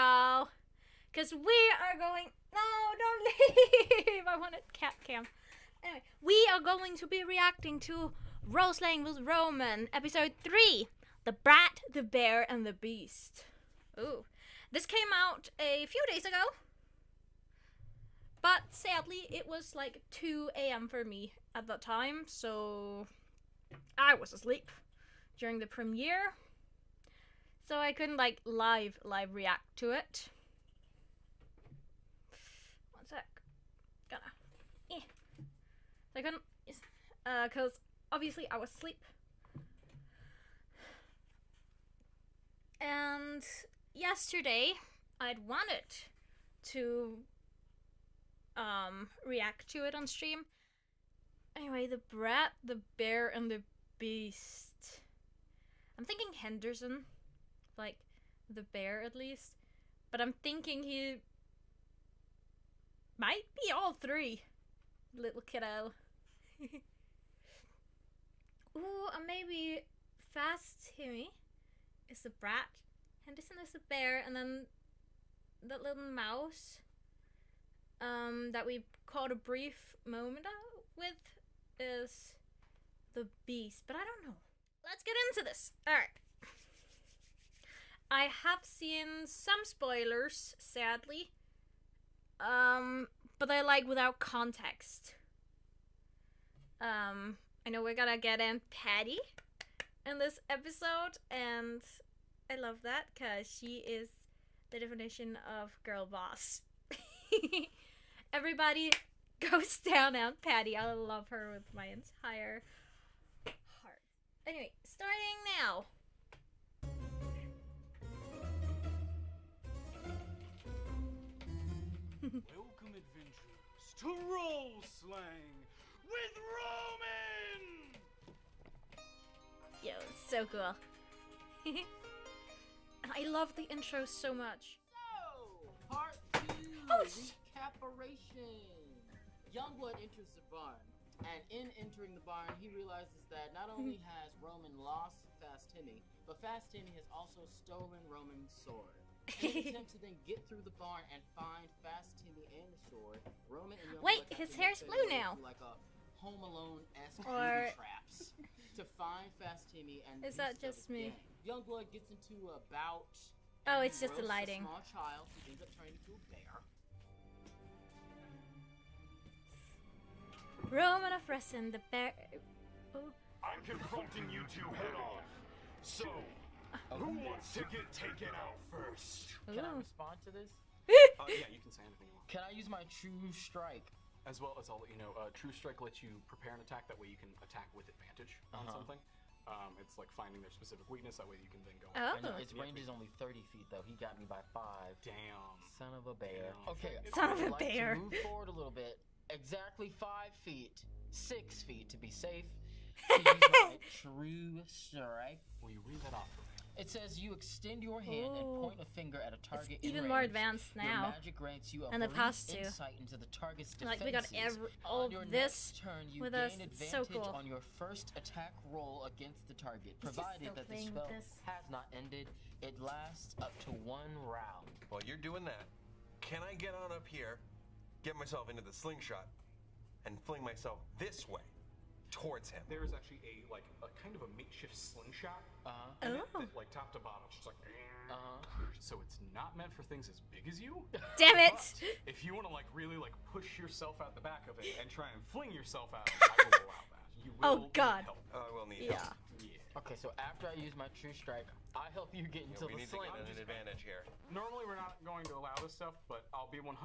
go. Because we are going... No, don't leave. I want a cat cam. Anyway, we are going to be reacting to Roleslaying with Roman, episode 3. The Brat, the Bear, and the Beast. Ooh. This came out a few days ago. But sadly, it was like 2 a.m. for me at that time. So I was asleep during the premiere. So I couldn't like live react to it. One sec. I couldn't, cause obviously I was asleep. And yesterday I'd wanted to react to it on stream. Anyway, the Brat, the Bear, and the Beast. I'm thinking Henderson, like the bear at least, but I'm thinking he might be all 3. Little kiddo. Ooh, maybe Fast Timmy is the Brat, Henderson is the bear, and then that little mouse that we caught a brief moment with is the Beast, but I don't know. Let's get into this. Alright. I have seen some spoilers, sadly. But they're like without context. I know we're gonna get in Patty in this episode, and I love that because she is the definition of girl boss. Everybody goes down on Patty. I love her with my entire heart. Anyway, starting now. Welcome, adventurers, to Roleslaying with Roman! Yo, it's so cool. And I love the intro so much. So, part 2, Oh, recaperation. Youngblood enters the barn, and in entering the barn, he realizes that not only has Roman lost Fast Timmy, but Fast Timmy has also stolen Roman's sword. In an attempt to then get through the barn and find Fast Timmy and the sword, Roman and Youngblood Wait, have his to hair's make blue their way now. through like a Home Alone-esque Or- booby traps to find Fast Timmy and Is the that rest of just his me? gang. Youngblood gets into a bout. Oh, and it's just the roasts lighting. A small child who ends up turning into a bear. Roman of Resin, the bear. Oh. I'm confronting you two head on. So, who wants to get taken out first? Can I Ooh. respond to this? Yeah, you can say anything you want. Can I use my true strike? As well as I'll let you know, True Strike lets you prepare an attack, that way you can attack with advantage on something. It's like finding their specific weakness, that way you can then go. Oh. I know its range is only 30 feet though. He got me by 5. Damn. Son of a bear. Damn. Okay, Son of a I'd like bear. to move forward a little bit. Exactly 5 feet. 6 feet to be safe. To use my true strike. Will you read that off for me? It says you extend your hand and point a finger at a target It's in even range. more advanced Your now. magic grants you a And the brief past two. insight into the target's defenses. Like, we got all On your this next turn, you with gain us. It's so advantage cool. on your first attack roll against the target, He's just provided still that the playing with spell this. has not ended. It lasts up to 1 round. While you're doing that, can I get on up here, get myself into the slingshot, and fling myself this way towards him? There is actually a kind of a makeshift slingshot. Uh-huh. Oh. That, like top to bottom, it's just like. So it's not meant for things as big as you. Damn it! But if you want to like really like push yourself out the back of it and try and fling yourself out, I will allow that. You will Oh, need God. help. I will need Yeah. help. Yeah. Okay, so after I use my true strike, I help you get Yeah, into we the need to sling. get an advantage here. Normally we're not going to allow this stuff, but I'll be 100%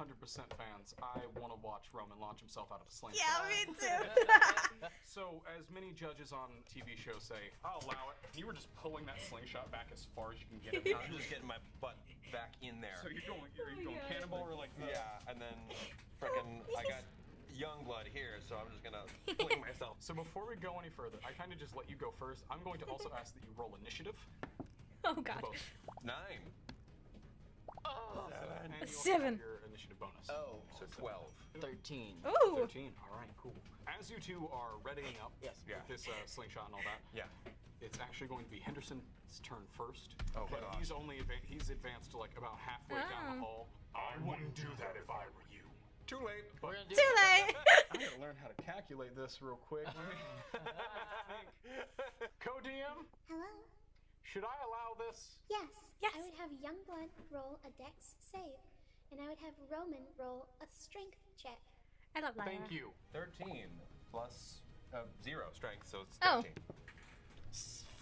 fans. I want to watch Roman launch himself out of a slingshot. Yeah, me too. So, as many judges on TV shows say, I'll allow it. You were just pulling that slingshot back as far as you can get it. I'm just getting my butt back in there. So you're going cannonball or like this? Yeah, and then frickin' I got Youngblood here, so I'm just gonna fling myself. So before we go any further, I kind of just let you go first. I'm going to also ask that you roll initiative. Oh for god. both. 9. Oh, And you also 7. have your initiative bonus. oh, So 12. 13. Ooh. 13. All right, cool. As you two are readying up Yes. Yeah. with this slingshot and all that, Yeah. it's actually going to be Henderson brat's turn first. Oh, but gosh. he's advanced to like about halfway down the hall. I wouldn't do that if I were you. Too late. We're gonna do Too late. I gotta learn how to calculate this real quick. Co-DM, Hello? should I allow this? Yes. Yes. I would have Youngblood roll a dex save, and I would have Roman roll a strength check. I love Lyra. Thank you. 13 plus 0 strength, so it's Oh. 13.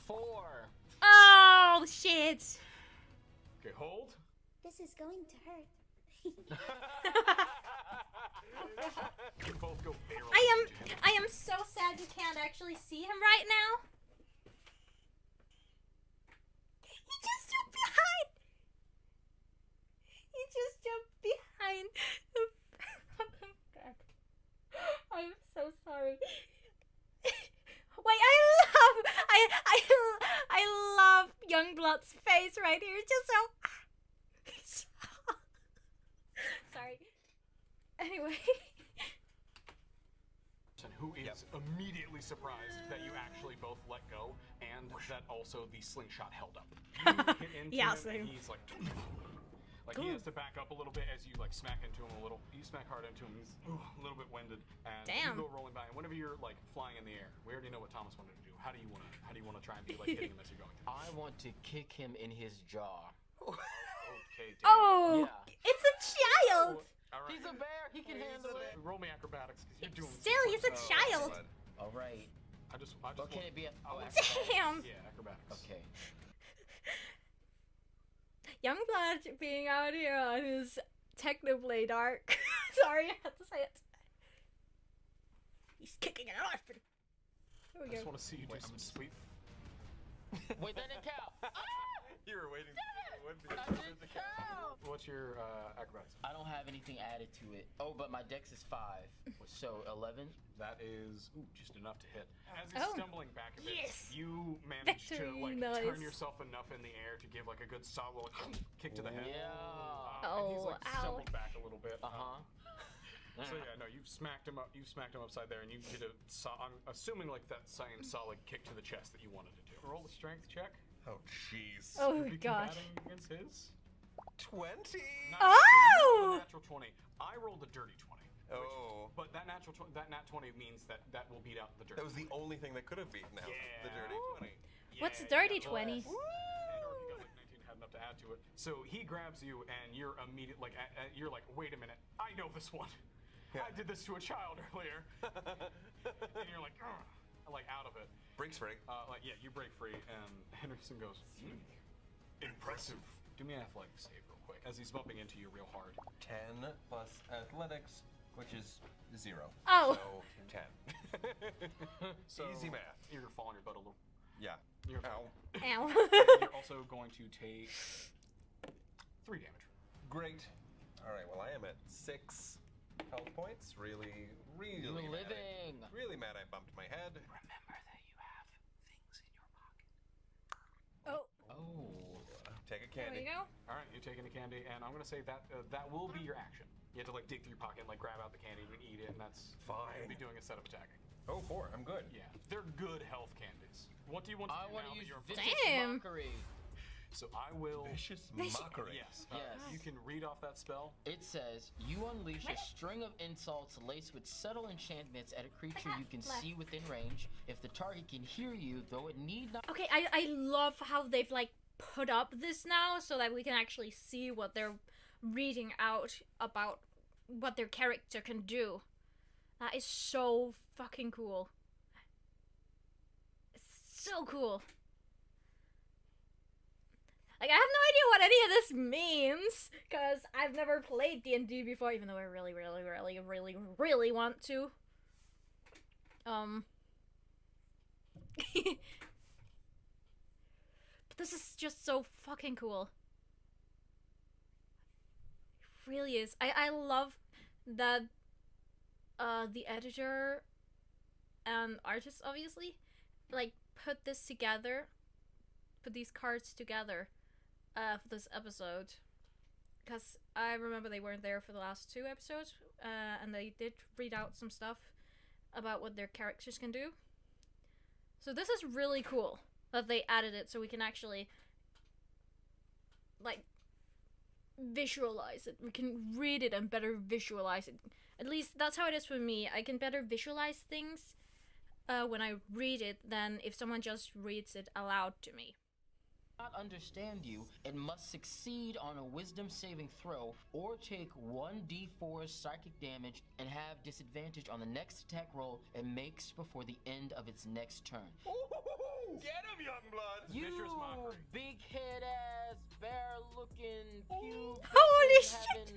4. Oh shit. Okay, hold. This is going to hurt. You both go barrel. I am so sad you can't actually see him right now. He just jumped behind. He just jumped behind the fucking bed. I'm so sorry. Wait, I love Youngblood's face right here. It's just so sorry. Anyway. Who is immediately surprised that you actually both let go, and that also the slingshot held up. You hit into Yeah, him, same. and he's like he has to back up a little bit as you like smack into him a little. You smack hard into him. He's a little bit winded, and Damn. you go rolling by. And whenever you're like flying in the air, we already know what Thomas wanted to do. How do you want to try and be like hitting him as you're going? I want to kick him in his jaw. Okay. Damn. Oh, Yeah. it's a child. All right. He's a bear. He can handle it. Roll me acrobatics because you're doing. Still, he's a child. All right. I just But can want- it be a? Oh, Damn. Yeah, acrobatics. Okay. Youngblood being out here on his technoblade arc. Sorry, I had to say it. He's kicking an orphan. Here we I just go. want to see you do some sweet. Wait, that didn't count. You were waiting. That didn't count. What's your acrobatics? I don't have anything added to it. Oh, but my dex is 5, so 11. That is just enough to hit. As he's Oh. stumbling back a bit, Yes. you manage to Victory, like nice. turn yourself enough in the air to give like a good solid kick to the head. Yeah. And he's like Oh, ow. stumbled back a little bit. Uh huh. So yeah, no, you've smacked him up. You've smacked him upside there, and you did I'm assuming like that same solid kick to the chest that you wanted to do. Roll a strength check. Oh, jeez. Oh You'd be god. combating against his. 20? Nice. So you Oh! rolled a natural 20. I rolled a dirty 20. Oh. But that nat 20 means that will beat out the dirty. That was the only thing that could have beaten out the Yeah. dirty 20. What's Yeah, dirty you got 20? less. And or you got like 19, had enough to add to it. So he grabs you, and you're immediate like you're like, wait a minute, I know this one. Yeah. I did this to a child earlier. And you're like, "Ugh," like out of it. Breaks free. Like yeah, you break free, and Henderson goes, impressive. Do me an athletics save real quick as he's bumping into you real hard. 10 plus athletics, which is 0. Oh. So 10. So Easy math. You're falling your butt a little. Yeah. You're Ow. Ow. You're also going to take 3 damage. Great. All right, well, I am at 6 health points. Really You're mad. living. Really mad I bumped my head. Remember that you have things in your pocket. Oh, Oh. Take a there candy. you go. All right, you're taking the candy, and I'm gonna say that that will be your action. You have to like dig through your pocket and like grab out the candy and eat it, and that's Fine. You'll be doing a set of attacking. Oh, 4. I'm good. Yeah, they're good health candies. What do you want to I do want now to that use you're vicious Damn. mockery. So I will. Vicious mockery. Yes. Yes. You can read off that spell. It says, you unleash a string of insults laced with subtle enchantments at a creature you can Left. see within range. If the target can hear you, though it need not. Okay, I love how they've like put up this now so that we can actually see what they're reading out about what their character can do. That is so fucking cool. It's so cool. Like, I have no idea what any of this means, because I've never played D&D before, even though I really, really, really, really, really want to. But this is just so fucking cool. It really is. I love that the editor and artist, obviously, like, put this together, put these cards together for this episode. Because I remember they weren't there for the last 2 episodes, and they did read out some stuff about what their characters can do. So this is really cool. that they added it so we can actually, like, visualize it. We can read it and better visualize it. At least that's how it is for me. I can better visualize things when I read it than if someone just reads it aloud to me. Not understand you, it must succeed on a wisdom saving throw or take 1d4 psychic damage and have disadvantage on the next attack roll it makes before the end of its next turn. Ooh, get him, young blood! You Vicious mockery. big head ass bear looking pube Holy having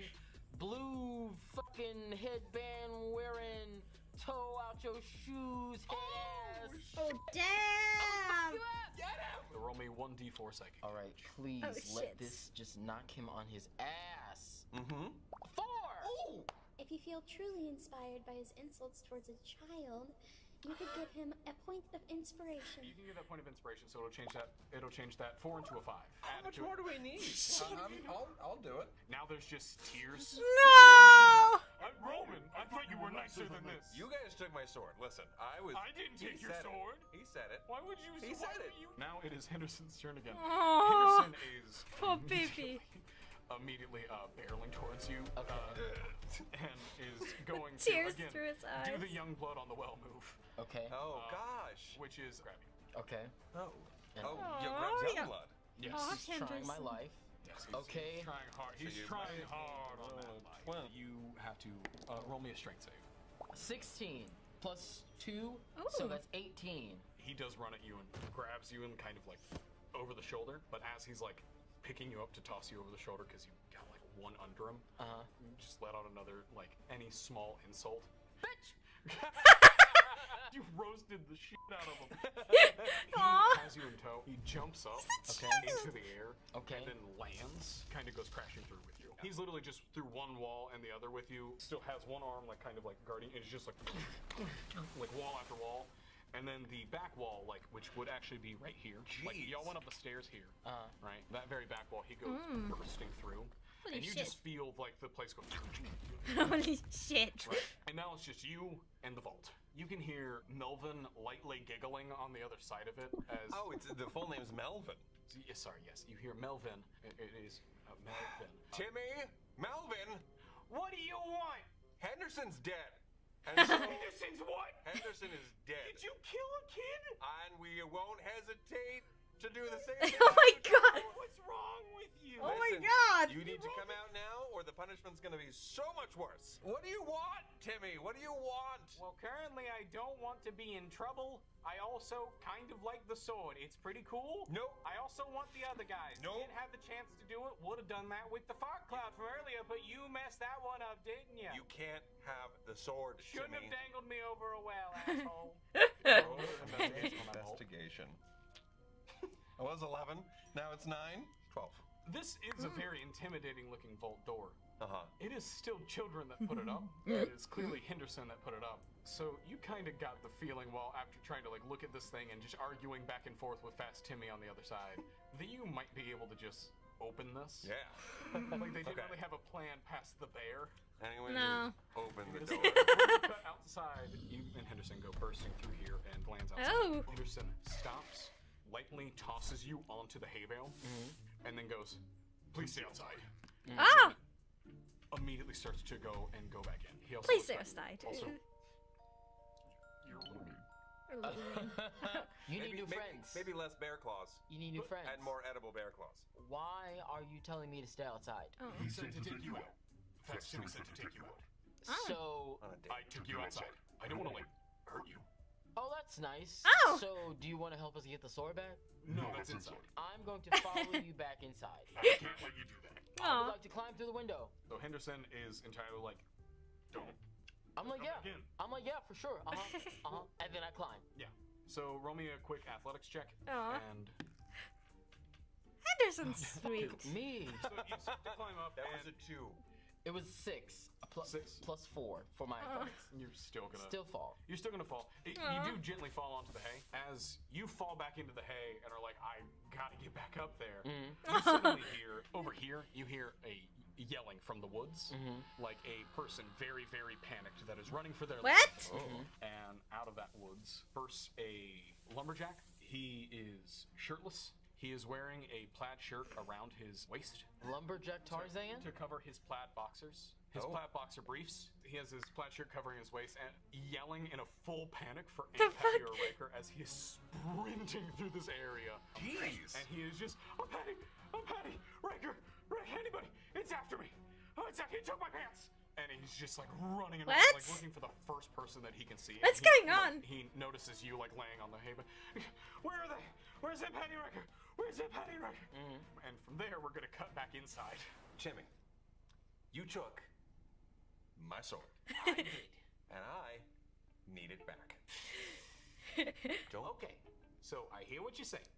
blue fucking headband wearing toe out your shoes head ass. Oh, damn! Roll me 1d4 psychic. All right, please Oh, let shit. this just knock him on his ass. Mm-hmm. 4! Ooh! If you feel truly inspired by his insults towards a child, you could give him a point of inspiration. You can get that point of inspiration, so it'll change that. It'll change that 4 into a 5. How much more do we need? I'll do it. Now there's just tears. No! Roman, I thought you were nicer than this. You guys took my sword. Listen, I didn't take your sword. He said it. Why would you? He said it. Now it is Henderson's turn again. Aw. Henderson is Poor baby. immediately barreling towards you and is going to Tears again through his eyes. do the young blood on the well move, Okay. Oh, gosh. which is grab you. Okay. Oh. And Oh, Aw, you grabbed yeah. young blood. Yes. Aw, he's trying my Henderson. life. Yes, Okay. He's trying hard. He's you trying might hard on roll that a bite. 20. You have to roll me a strength save. 16 plus 2, Ooh. so that's 18. He does run at you and grabs you and kind of like over the shoulder, but as he's like picking you up to toss you over the shoulder because you got like one under him, you just let out another like any small insult. Bitch! You roasted the shit out of him. He Aw. has you in tow. He jumps up into the air Okay. and then lands, kind of goes crashing through with you. He's literally just through one wall and the other with you. Still has one arm like kind of like guarding. It's just like wall after wall. And then the back wall, like, which would actually be right here. Like, Jeez. y'all went up the stairs here, right? That very back wall, he goes bursting through. Holy and you shit. just feel like the place goes. Holy shit. Right. And now it's just you and the vault. You can hear Melvin lightly giggling on the other side of it as. Oh, it's the full name's Melvin. Yes, sorry, yes. You hear Melvin. It is Melvin. Timmy, Melvin, What do you want? Henderson's dead. And so Henderson's what? Henderson is dead. Did you kill a kid? And we won't hesitate to do the same thing. Oh my god. What's wrong with you? Oh my Listen, god. You need to come out now, or the punishment's gonna be so much worse. What do you want, Timmy? What do you want? Well, currently I don't want to be in trouble. I also kind of like the sword. It's pretty cool. Nope. I also want the other guys. Nope. Didn't have the chance to do it. Would have done that with the fart cloud from earlier, but you messed that one up, didn't you? You can't have the sword, Shouldn't Timmy. have dangled me over a well, asshole. Roll investigation. It was 11. Now it's 9. 12. This is a very intimidating looking vault door. Uh-huh. It is still children that put it up. It is clearly Henderson that put it up. So you kind of got the feeling while after trying to like look at this thing and just arguing back and forth with Fast Timmy on the other side that you might be able to just open this. Yeah. Like they didn't Okay. really have a plan past the bear. Anyone No. just open the Just door. cut outside, you and Henderson go bursting through here and lands outside. Oh. Henderson stops, lightly tosses you onto the hay bale, and then goes, "Please stay outside." Ah. Immediately starts to go and go back in. He also Please looks stay like- aside. Also, You need new friends. Maybe less bear claws. You need new friends. And more edible bear claws. Why are you telling me to stay outside? Oh. he said to take you out. Fast Timmy said to take you out. So, On a date. I took you outside. I don't want to like hurt you. oh, that's nice. Oh. So, do you want to help us get the sword back? No, that's inside. I'm going to follow you back inside. I can't let you do that. I would Aw. like to climb through the window. So Henderson is entirely like, don't. I'm like, Come yeah. back in. I'm like, yeah, for sure. And then I climb. Yeah. So roll me a quick athletics check. Aw. And Henderson's sweet. Me. so you start to climb up, That and was a 2. It was 6. Six. Plus 4 for my athletics. you're still gonna Still fall. fall. You do gently fall onto the hay. As you fall back into the hay and are like, I gotta get back up there. You suddenly hear over here. You hear a yelling from the woods, like a person very, very panicked that is running for their life. What? And out of that woods bursts a lumberjack. He is shirtless. He is wearing a plaid shirt around his waist. Lumberjack Tarzan? To cover his plaid boxers. His plaid boxer briefs. He has his plaid shirt covering his waist and yelling in a full panic for Aunt Patty or Riker as he is sprinting through this area. Jeez. And he is just, I'm Patty, Riker, anybody, it's after me. Oh, it's after, he took my pants. And he's just like running around, like looking for the first person that he can see. What's going on? He notices you like laying on the hay, but where are they? Where's Aunt Patty and Riker? Where's Aunt Patty and Riker? And from there, we're gonna cut back inside. Timmy, you took my sword. I did. And I need it back. Okay, so I hear what you're saying.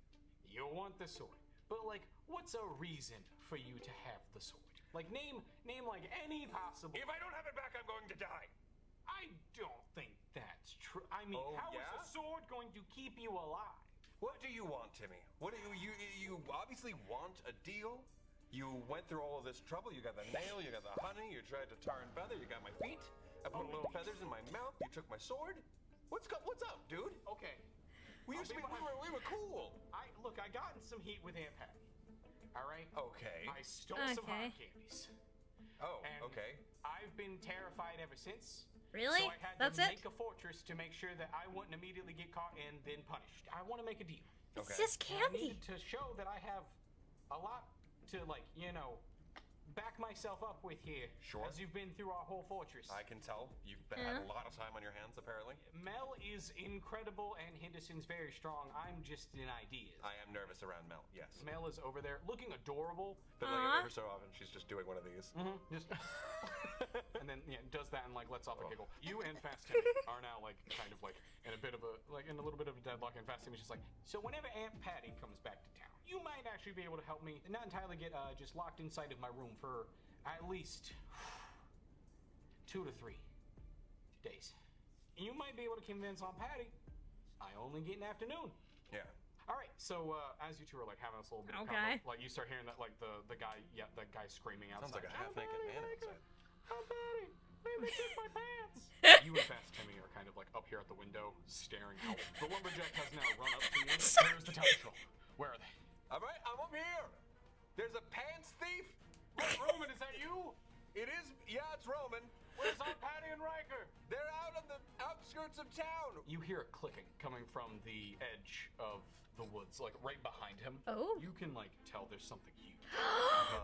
You want the sword, but like, what's a reason for you to have the sword? Like, name like any possible. If I don't have it back, I'm going to die. I don't think that's true. I mean, Oh, how is yeah? a sword going to keep you alive? What do you want, Timmy? What do you obviously want a deal? You went through all of this trouble. You got the nail, you got the honey, you tried to tar and feather, you got my feet. I put little feathers in my mouth. You took my sword. What's up, dude? Okay. We were cool. Look, I got in some heat with Aunt Patty. All right. Okay. I stole some hot candies. Oh, And okay. I've been terrified ever since. Really? So I had That's to it? make a fortress to make sure that I wouldn't immediately get caught and then punished. I want to make a deal. It's Okay. just And I candy. needed to show that I have a lot to, like, back myself up with here. Sure. As you've been through our whole fortress. I can tell you've had a lot of time on your hands, apparently. Mel is incredible and Henderson's very strong. I'm just in ideas. I am nervous around Mel, yes. Mel is over there looking adorable. But like every so often, she's just doing one of these. Just and then does that and like lets off a giggle. You and Fast Timmy are now like kind of like in a little bit of a deadlock, and Fast Timmy's just like, so whenever Aunt Patty comes back to town, you might actually be able to help me not entirely get just locked inside of my room for at least 2 to 3 days. You might be able to convince Aunt Patty I only get an afternoon. Yeah. All right, so as you two are like having this little bit of Okay. combo, like you start hearing that like the guy screaming outside. Sounds like a half-naked man outside. Aunt Patty, they took my pants. You and Fast Timmy are kind of like up here at the window, staring out. The lumberjack has now run up to you. Where's the town patrol? Where are they? All right, I'm up here. There's a pants thief. Roman, is that you? It is. Yeah, it's Roman. Where's Aunt Patty and Riker? They're out on the outskirts of town. You hear it clicking coming from the edge of the woods, like right behind him. Oh. You can like tell there's something huge.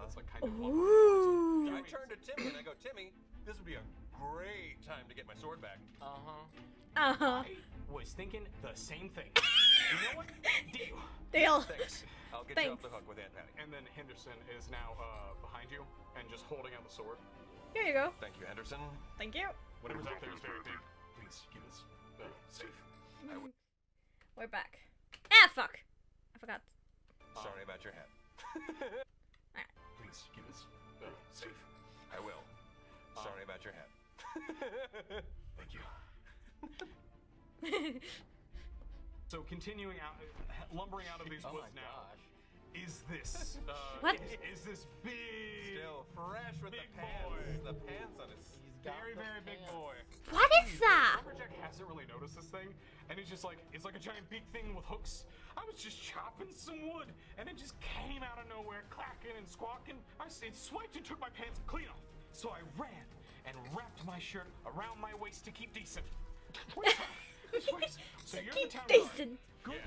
That's like kind of Ooh. I turn to Timmy and I go, Timmy, this would be a great time to get my sword back. Uh-huh. I was thinking the same thing. You know what? Deal. Deal. Thanks. I'll get you off the hook with Aunt Patty. And then Henderson is now behind you and just holding out the sword. Here you go. Thank you, Henderson. Thank you. Whatever's out there is very big. Please keep us safe. We're back. Ah, fuck. I forgot. Sorry about your head. Please keep us safe. I will. Sorry about your head. Thank you. So continuing out, lumbering out of these woods now, is this What? Is this big? Still fresh with Big the pants. boy. The pants on his. Very, very big boy. What is that? Lumberjack hasn't really noticed this thing, and he's just like, it's like a giant big thing with hooks. I was just chopping some wood, and it just came out of nowhere, clacking and squawking. It swiped and took my pants clean off. So I ran and wrapped my shirt around my waist to keep decent. So you're the town guard. Good.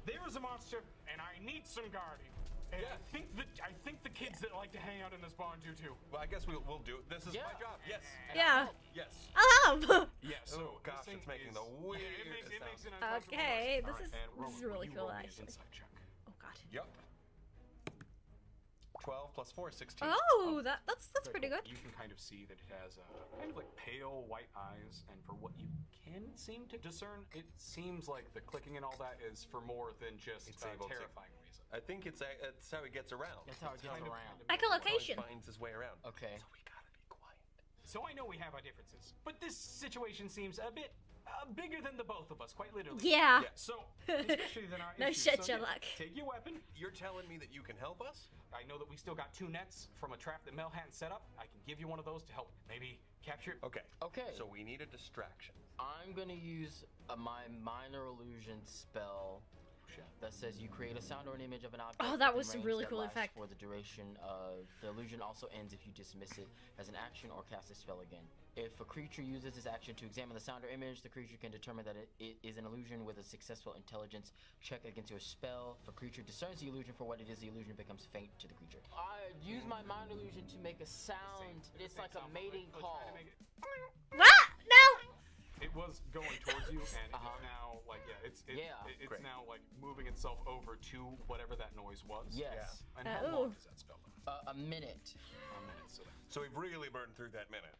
There's a monster, and I need some guarding. And Yeah. I think the kids that like to hang out in this barn do too. Well, I guess we'll do it. This is my job. Yes. Yeah. Yes. I'll help. Yeah, Oh so gosh, this it's thing making the it weirdest makes sound. an uncomfortable Okay, noise. this All is- and this Roman, is really you cool, roll me an actually. insight check. Oh god. Yep. 12 plus 4 is 16. Oh, that's pretty Very good. cool. You can kind of see that it has kind of like pale white eyes, and for what you can seem to discern, it seems like the clicking and all that is for more than just It's able to- terrifying reason. I think it's how he gets around. That's how it gets Kind of- around. Echolocation. How he finds his way around. Okay. So we gotta be quiet. So I know we have our differences, but this situation seems a bit bigger than the both of us, quite literally. Yeah. So, especially than our No issues. shit, So, Sherlock. Take your weapon. You're telling me that you can help us? I know that we still got 2 nets from a trap that Mel hadn't set up. I can give you one of those to help maybe capture. Okay. Okay. So we need a distraction. I'm gonna use my minor illusion spell motion that says you create a sound or an image of an object. Oh, that within was a range really that cool lasts effect. For the duration of the illusion also ends if you dismiss it as an action or cast a spell again. If a creature uses this action to examine the sound or image, the creature can determine that it is an illusion with a successful intelligence check against your spell. If a creature discerns the illusion for what it is, the illusion becomes faint to the creature. I use my mind illusion to make a sound. It's like a mating call. What? No! It was going towards you, and it's now like it's now like moving itself over to whatever that noise was. Yes. And how long does that spell last? A minute. A minute. So we've really burned through that minute.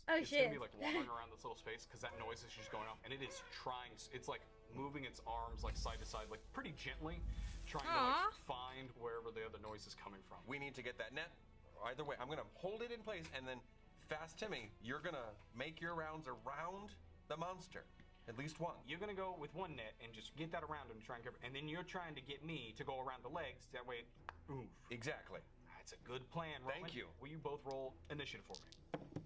Oh It's shit. gonna be like wandering around this little space because that noise is just going off, and it is trying. It's like moving its arms like side to side, like pretty gently, trying to like find wherever the other noise is coming from. We need to get that net. Either way, I'm gonna hold it in place, and then Fast Timmy, you're gonna make your rounds around the monster. At least one. You're gonna go with one net and just get that around and try and cover, and then you're trying to get me to go around the legs. That way, oof. Exactly. That's a good plan, Roman. Thank you. Will you both roll initiative for me?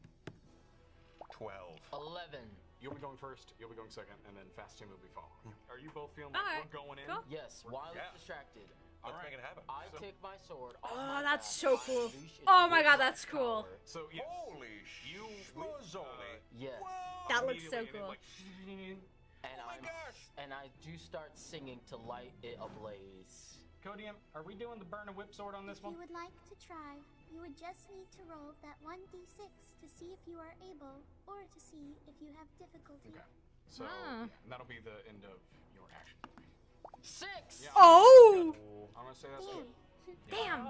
12. 11. You'll be going first, you'll be going second, and then Fast Tim will be following. Are you both feeling Alright, like we're going in? cool. Yes, while Yeah. it's distracted. Let's make it happen. I take my sword. off Oh, my that's back, so I cool. unleash its Oh my god, wizard that's cool. power. So, yes. Holy schmozzoli. Yes. That looks so Immediately, cool. And Oh my gosh. And I do start singing to light it ablaze. Codium, are we doing the burn a whip sword on this If one? you would like to try, you would just need to roll that 1d6 to see if you are able, or to see if you have difficulty. Okay. So, Ah. yeah, that'll be the end of your action. 6. Yeah, Oh! I'm gonna say that's Damn. good. Damn.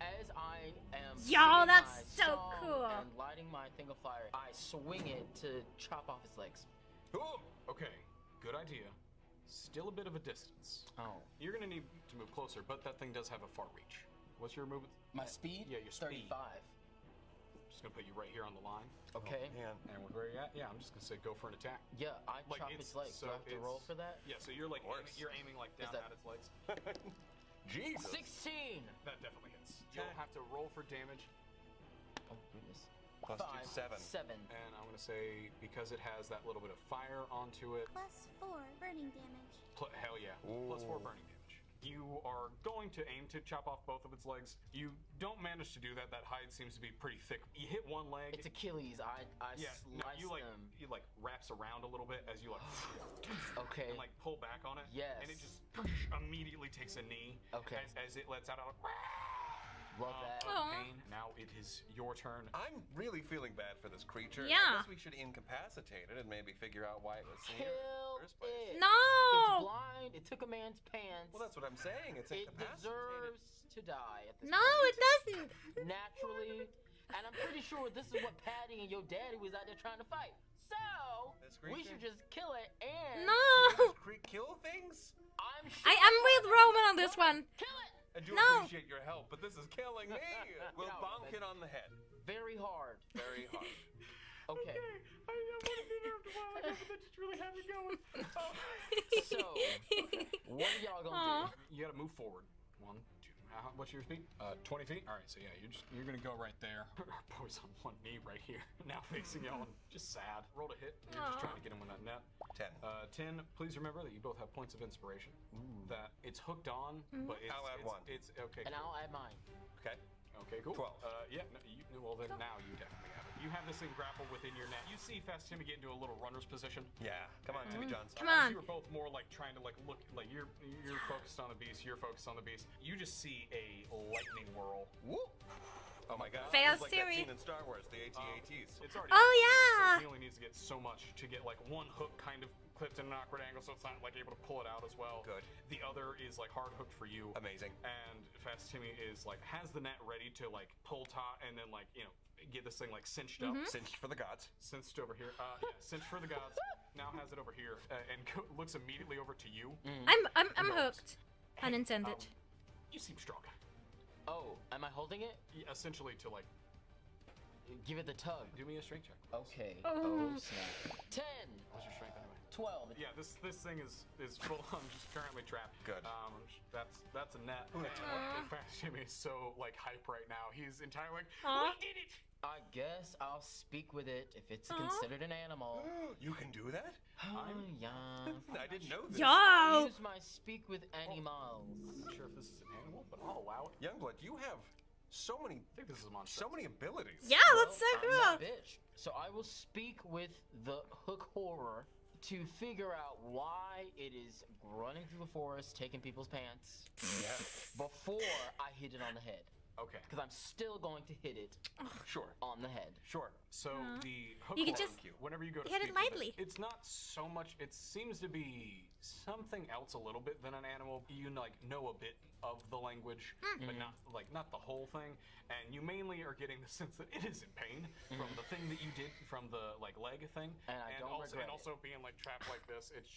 As I am Yo, singing that's my so song cool. and lighting my thing of fire, I swing it to chop off its legs. Ooh, okay, good idea. Still a bit of a distance. Oh. You're gonna need to move closer, but that thing does have a far reach. What's your movement? My speed? Yeah, your speed. 35. Just gonna put you right here on the line. Okay. Man. And with where you're at, yeah, I'm just gonna say go for an attack. Yeah, I Like, chop it's- its legs. so Do I have to it's- roll for that? Yeah, so you're like course. you're aiming like down that- at its legs. Jesus. 16! That definitely hits. You'll have to roll for damage, Oh, goodness. Plus 5, 7. 7. and I'm gonna say because it has that little bit of fire onto it. Plus 4 burning damage. Hell yeah, plus 4 Ooh. burning damage. You are going to aim to chop off both of its legs. You don't manage to do that. That hide seems to be pretty thick. You hit one leg. It's Achilles. I yeah, no, slice them. you like wraps around a little bit as you like Okay. and like pull back on it. Yes. And it just immediately takes a knee. Okay. As it lets out a Love that. of Aw. pain. Now it is your turn. I'm really feeling bad for this creature. Yeah. I guess we should incapacitate it and maybe figure out why it was here in the Kill first place. it. No! It's blind. It took a man's pants. Well, that's what I'm saying. It's It incapacitated. deserves to die at this No, point. it doesn't. Naturally. And I'm pretty sure this is what Patty and your daddy was out there trying to fight. So, This we creature? should just kill it and... No! Kill things? I'm sure I'm with Roman on this one. Kill it! I do No. appreciate your help, but this is killing me. We'll No, bonk that's- it on the head. Very hard. Very hard. Okay. I want to be there after a while, but that just really had me going. So, what are y'all gonna Aw. do? You gotta move forward. 1, 2. What's your speed? 20 feet. All right, so yeah, you're gonna go right there. Our boy's on one knee right here, now facing y'all, and just sad. Roll to hit. And you're just Aw. trying to get him with that net. 10. 10. Please remember that you both have points of inspiration. That it's hooked on, but it's, I'll add one. It's okay. And cool. I'll add mine. Okay. Okay, cool. 12. Yeah, no, well then now you definitely have it. You have this thing grappled within your net. You see Fast Timmy get into a little runner's position. Yeah. Come on, Timmy Johnson. Come on. You were both more like trying to like look like you're focused on the beast. You're focused on the beast. You just see a lightning whirl. Whoop. Oh my god. Fast It's like that Timmy. scene in Star Wars, the AT-ATs. It's already. Oh, so yeah. he only needs to get so much to get like one hook kind of clipped in an awkward angle, so it's not like able to pull it out as well. Good. The other is like hard hooked for you. Amazing. And Fast Timmy is like has the net ready to like pull taut and then like get this thing like cinched up. Cinched for the gods. Cinched over here. Yeah, cinched for the gods. Now has it over here and looks immediately over to you. I'm hooked. Unintended. You seem strong. Oh, am I holding it? Essentially to like Give it the tug. do me a strength check. Okay. Oh. Oh, snap. 10. What's your strength anyway? 12. Yeah, this thing is full on just currently trapped. Good. That's a net. Fast Jimmy is so like hype right now. He's entirely like, Aw. we did it. I guess I'll speak with it if it's considered an animal. You can do that? Yeah. I didn't know this. I Yo! use my speak with animals. I'm not sure if this is an animal, but I'll allow it. Youngblood, you have so many, I think this is a monster. so many abilities. Yeah, that's so I'm cool. that bitch. So I will speak with the hook horror to figure out why it is running through the forest, taking people's pants, before I hit it on the head. Okay. Because I'm still going to hit it Sure. on the head. Sure. So the hook You could horn, just whenever you go to hit it speak with lightly. it's not so much. It seems to be something else a little bit than an animal. You like know a bit of the language, but not the whole thing. And you mainly are getting the sense that it is in pain from the thing that you did from the like leg thing, And I don't regret it. also being like trapped like this. It's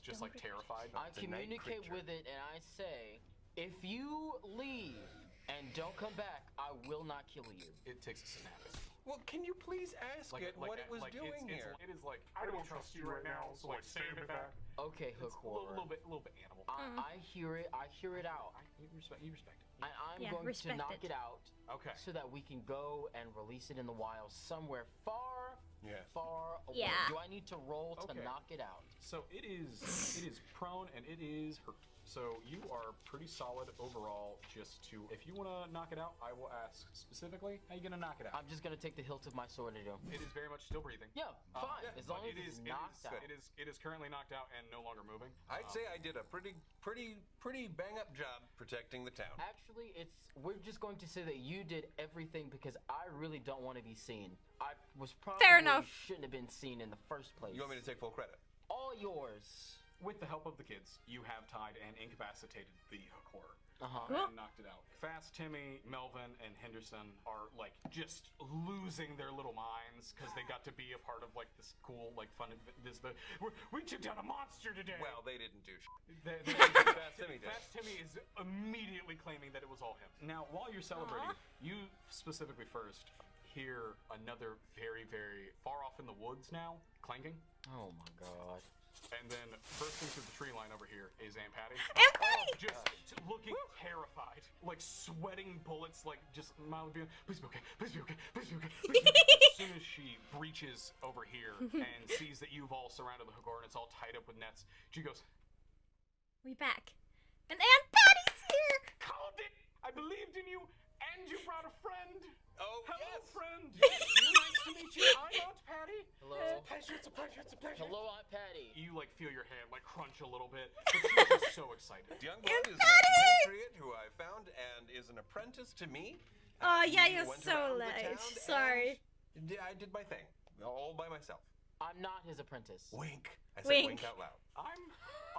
just like terrified. I It's a night communicate creature. with it and I say, if you leave and don't come back, I will not kill you. It takes a snap. Well, can you please ask it what it was doing here? It is like I don't trust you right now, so like stay a bit back. Okay, hook It's a horror. little bit animal. I hear it. I hear it out. You respect it. And I'm Yeah, going to respect knock it. it out Okay. so that we can go and release it in the wild somewhere far, Yes. far away. Yeah. Do I need to roll to Okay. knock it out? So it is prone and it is hurt. So you are pretty solid overall. Just to, if you want to knock it out, I will ask specifically how you gonna knock it out. I'm just going to take the hilt of my sword and do. It is very much still breathing. Yeah, fine. Yeah, as long but as it's knocked out. It is currently knocked out and no longer moving. I'd say I did a pretty bang up job protecting the town. Actually, we're just going to say that you did everything because I really don't want to be seen. I was probably Fair enough. shouldn't have been seen in the first place. You want me to take full credit? All yours. With the help of the kids, you have tied and incapacitated the hook horror. Cool. And knocked it out. Fast Timmy, Melvin, and Henderson are like just losing their little minds because they got to be a part of like this cool, like fun. We took down a monster today. Well, they didn't do shit. Fast Timmy did. Fast Timmy is immediately claiming that it was all him. Now, while you're celebrating, you specifically first hear another very, very far off in the woods now clanking. Oh my god. And then bursting through the tree line over here is Aunt Patty. Aunt Patty! Just looking terrified, like sweating bullets, like just mildly being, please be okay, please be okay, please be okay. Please be okay. As soon as she breaches over here and sees that you've all surrounded the hook and it's all tied up with nets, she goes, We back. And Aunt Patty's here! called it! I believed in you, and you brought a friend. Oh, Hello, yes. friend. Nice to meet you. I'm Aunt Patty. Hello. It's a pleasure. It's a pleasure. It's a pleasure. Hello, Aunt Patty. You like feel your hand like crunch a little bit, but she's just so excited. Youngblood is my compatriot who I found and is an apprentice to me. Oh, yeah, He you're went so around the nice. town Sorry. and I did my thing, all by myself. I'm not his apprentice. Wink. I said Wink. wink out loud. I'm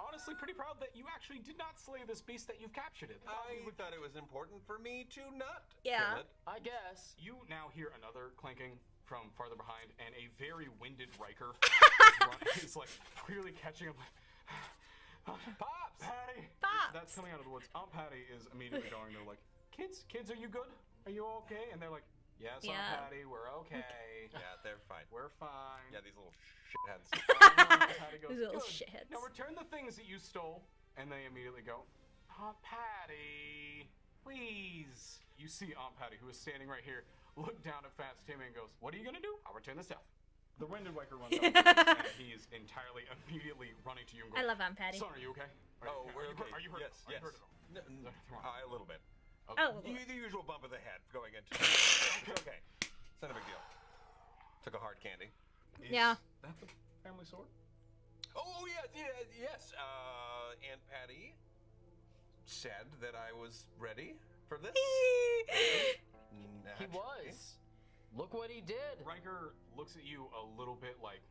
honestly pretty proud that you actually did not slay this beast that you've captured it. I thought it was important for me to not Yeah. kill it. I guess. You now hear another clanking from farther behind, and a very winded Riker is like clearly catching up. Pops, Patty. Pops. That's coming out of the woods. Aunt Patty is immediately going. They're like, kids, are you good? Are you okay? And they're like, yes, Yeah. Aunt Patty, we're okay. Yeah, they're fine. We're fine. Yeah, these little shitheads. Aunt Patty goes, These little "Good. shitheads." Now return the things that you stole. And they immediately go, Aunt Patty, please. You see Aunt Patty, who is standing right here, look down at Fast Timmy and goes, what are you going to do? I'll return the stuff. The winded Riker runs up, and he is entirely, immediately running to you and I goes, love Aunt Patty. Son, are you okay? Oh, we're okay. Are you hurt? Yes, Are yes. you hurt at all? A little bit. Oh, The usual bump of the head going into okay. It's not a big deal. Took a hard candy. yeah. Is that the family sword? Oh, yes. Aunt Patty said that I was ready for this. He Naturally. was. Look what he did. Riker looks at you a little bit like,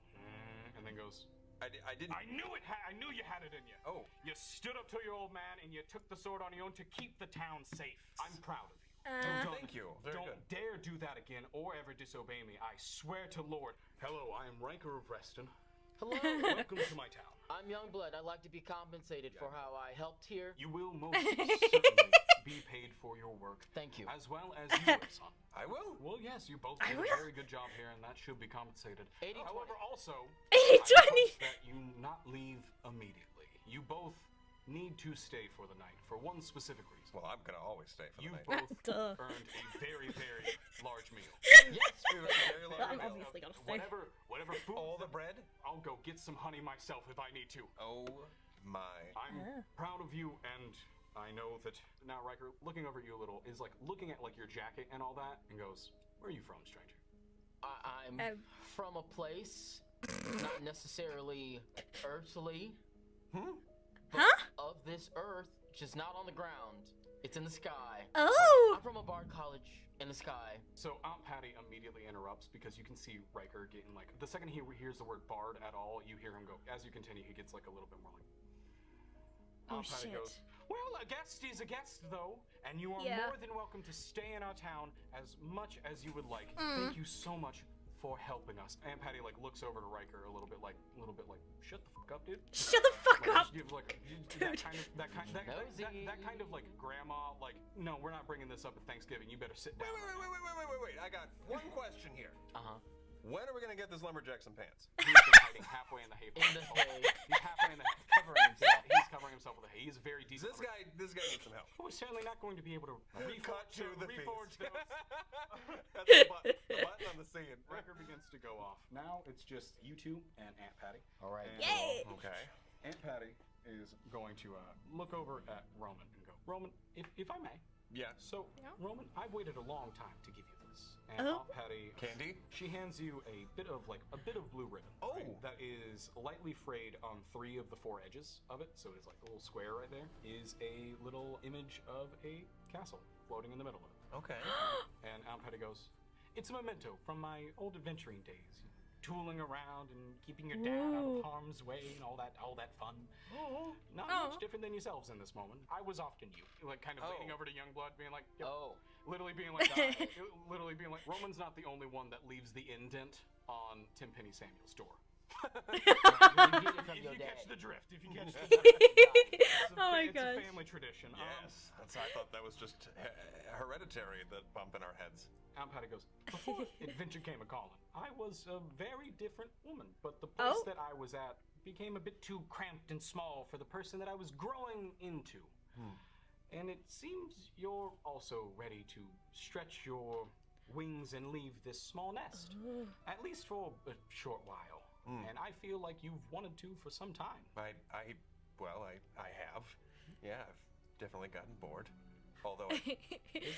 and then goes, I didn't. I knew it. I knew you had it in you. Oh. You stood up to your old man and you took the sword on your own to keep the town safe. I'm proud of you. Thank you. Very Don't good. dare do that again or ever disobey me. I swear to Lord. Hello, I am Riker of Reston. Hello. Welcome to my town. I'm Youngblood. I'd like to be compensated for how I helped here. You will most certainly be paid for your work. Thank you. As well as you, son. I will. Well, yes, you both I did a will. very good job here, and that should be compensated. 80-20. However, also, 80-20. I request that you not leave immediately. You both need to stay for the night for one specific reason. Well, I'm gonna always stay for the You night. both Duh. earned a very, very large meal. Yes. We were very I'm lucky. obviously gonna stay. Whatever food. All the bread? I'll go get some honey myself if I need to. Oh my. I'm proud of you, and I know that now Riker, looking over at you a little, is like looking at like your jacket and all that, and goes, "Where are you from, stranger?" I'm from a place not necessarily earthly, but of this earth, just not on the ground. It's in the sky. Oh. I'm from a bard college in the sky. So Aunt Patty immediately interrupts because you can see Riker getting like the second he hears the word bard at all, you hear him go. As you continue, he gets like a little bit more like. Oh, Aunt Patty shit. goes, "Well, a guest is a guest, though, and you are more than welcome to stay in our town as much as you would like. Thank you so much for helping us." Aunt Patty like looks over to Riker a little bit like, "Shut the fuck up, dude." Shut the fuck Like, up. just give like that kind of grandma like, "No, we're not bringing this up at Thanksgiving. You better sit down." Wait. I got one question here. When are we gonna get this lumberjack some pants? He's been hiding halfway in the hay. In the hay. He's halfway in the hay, covering himself. He's covering himself with the hay. He's very deep. This guy needs some help. We're certainly not going to be able to Cut to the reforge feast. those. That's the button on the scene. Riker begins to go off. Now it's just you two and Aunt Patty. All right. And Yay. Okay. Aunt Patty is going to look over at Roman and go, "Roman, if I may." Yeah. So, Roman, I've waited a long time to give you this. And Aunt Patty, Candy? she hands you a bit of blue ribbon. Oh. Right, that is lightly frayed on 3 of the 4 edges of it. So it's like a little square right there. Is a little image of a castle floating in the middle of it. Okay. And Aunt Patty goes, "It's a memento from my old adventuring days. Tooling around and keeping your dad out of harm's way and all that fun. Not much different than yourselves in this moment. I was often you, like kind of leaning over to Youngblood, being like, yep. literally being like, Roman's not the only one that leaves the indent on Tim Penny Samuel's door. If you catch the drift, Oh my it's gosh. a family tradition. Yes. I thought that was just hereditary, that bump in our heads. Aunt Patty goes, "Before adventure came a calling, I was a very different woman, but the place that I was at became a bit too cramped and small for the person that I was growing into. And it seems you're also ready to stretch your wings and leave this small nest, at least for a short while. And I feel like you've wanted to for some time." I have. Yeah, I've definitely gotten bored. Although I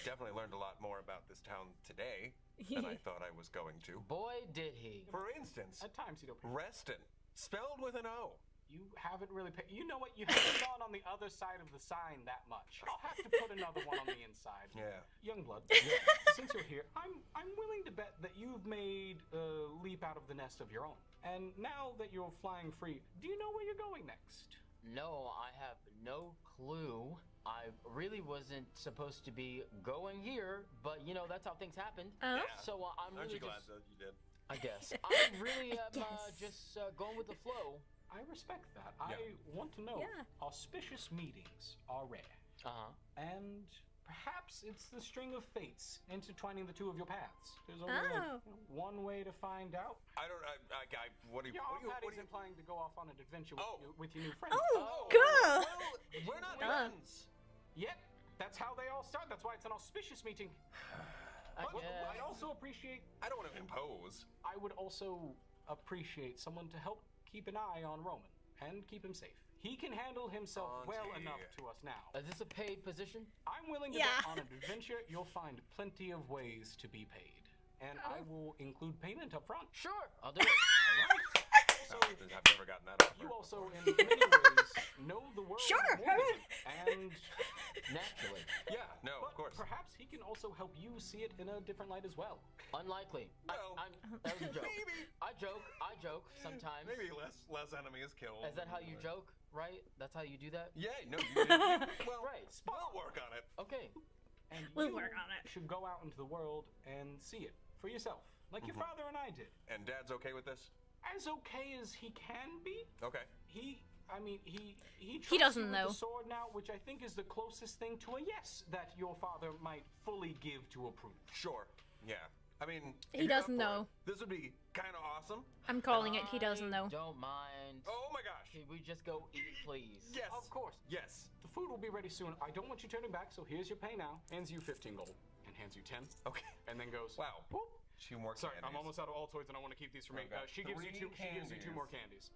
definitely learned a lot more about this town today than I thought I was going to. Boy, did he. For instance, At times you don't. Reston, spelled with an O. You haven't really paid. You know what? You haven't gone on the other side of the sign that much. I'll have to put another one on the inside. Yeah. Youngblood, since you're here, I'm willing to bet that you've made a leap out of the nest of your own. And now that you're flying free, do you know where you're going next? No, I have no clue. I really wasn't supposed to be going here, but you know, that's how things happened. So I'm Aren't really you glad just, that you did? I guess. I really am guess. just going with the flow. I respect that. I want to know. Auspicious meetings are rare. And perhaps it's the string of fates intertwining the two of your paths. There's only one way to find out. What do you... Your Patty's implying to go off on an adventure with your new friend. Girl. Well, we're not friends. Yet, that's how they all start. That's why it's an auspicious meeting. I'd also appreciate... I don't want to impose. I would also appreciate someone to help keep an eye on Roman and keep him safe. He can handle himself well enough to us now. Is this a paid position? I'm willing to bet on an adventure you'll find plenty of ways to be paid. And I will include payment up front. Sure, I'll do it. I've never gotten that offer. You also, in many ways, know the world more and Naturally. Yeah, no, of course. perhaps he can also help you see it in a different light as well. Unlikely. Well, that was a joke. maybe. I joke sometimes. Maybe less enemies killed. Is that how you joke, right? That's how you do that? Yeah, no, you did. Well, Right. we'll work on it. Okay. And We'll you work on it. should go out into the world and see it for yourself, like your father and I did. And Dad's okay with this? As okay as he can be. Okay. He I mean, he He doesn't trusts you with know. the sword now, which I think is the closest thing to a yes that your father might fully give to approve. Sure. Yeah. I mean, He if you're up doesn't for know. it, this would be kind of awesome. I'm calling it. He doesn't know. Don't mind. Oh my gosh. Can we just go eat, please? Yes. Of course. Yes. The food will be ready soon. I don't want you turning back, so here's your pay now. Hands you 15 gold. And hands you 10. Okay. And then goes, Wow. whoop. 2 more Sorry, I'm candies. almost out of Altoids and I want to keep these for me. I've got She gives you 3 two. She gives you 2 candies. more candies.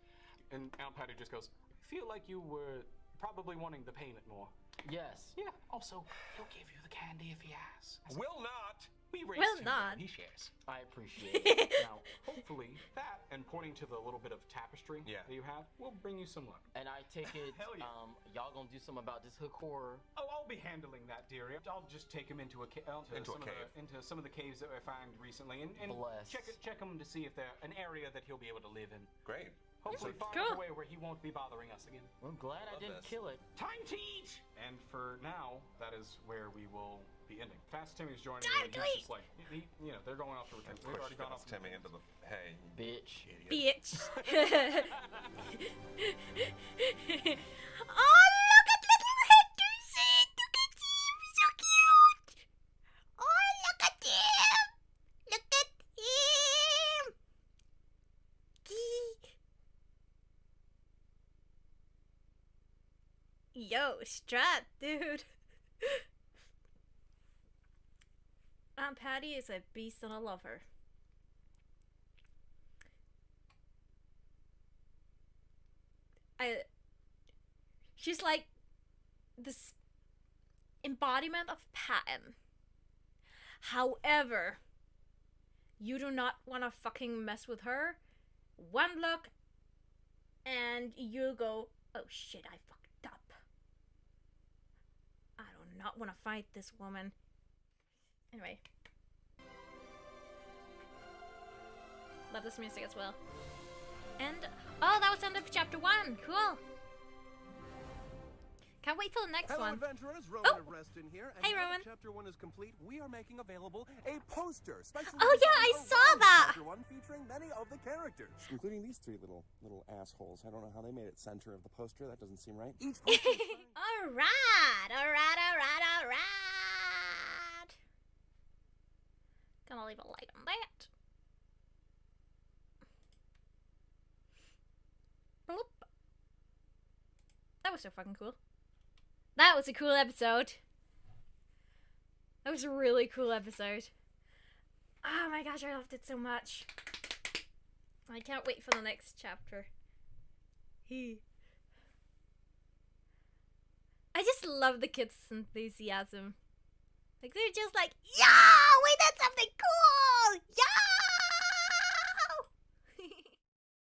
And Aunt Patty just goes, I feel like you were probably wanting the payment more. Yes. Yeah. Also, he'll give you the candy if he asks. Will not. We raise Will 2, not. He shares. I appreciate it. Now, hopefully, that and pointing to the little bit of tapestry Yeah. that you have will bring you some luck. And I take it, Hell yeah. y'all gonna do something about this hook horror. Oh, I'll be handling that, dearie. I'll just take him into into some of the caves that I found recently, and Bless. check him to see if they're an area that he'll be able to live in. Great. Hopefully, find Cool. a way where he won't be bothering us again. I'm glad I Love didn't this. kill it. Time to eat. And for now, that is where we will be ending. Fast Timmy's joining Time me, and to he's eat. just like, they're going off to return. And They've push already gone off. Fast Timmy into the hay. Bitch. Idiot. Bitch. Oh, look at little Henderson. Look at him. He's so cute. Oh, look at him. Look at him. Yo, Strat, dude. Aunt Patty is a beast and I love her. She's like this embodiment of Patton. However, you do not want to fucking mess with her. One look, and you go, oh shit, I fucked up. I do not want to fight this woman. Anyway. Love this music as well. And, oh, that was the end of chapter 1. Cool. Can't wait for the next Hello, one. adventurers. Roman Oh. of Reston here. And Hey, now Roman. that Chapter 1 is complete, we are making available a poster. Specially Oh, yeah, I designed saw around that. Chapter 1, featuring many of the characters, including these 3 little assholes. I don't know how they made it center of the poster. That doesn't seem right. Each poster is signed- Alright. Gonna leave a light on that. Bloop. That was so fucking cool. That was a cool episode. That was a really cool episode. Oh my gosh, I loved it so much. I can't wait for the next chapter. I just love the kids' enthusiasm. Like, they're just like, yeah, we did something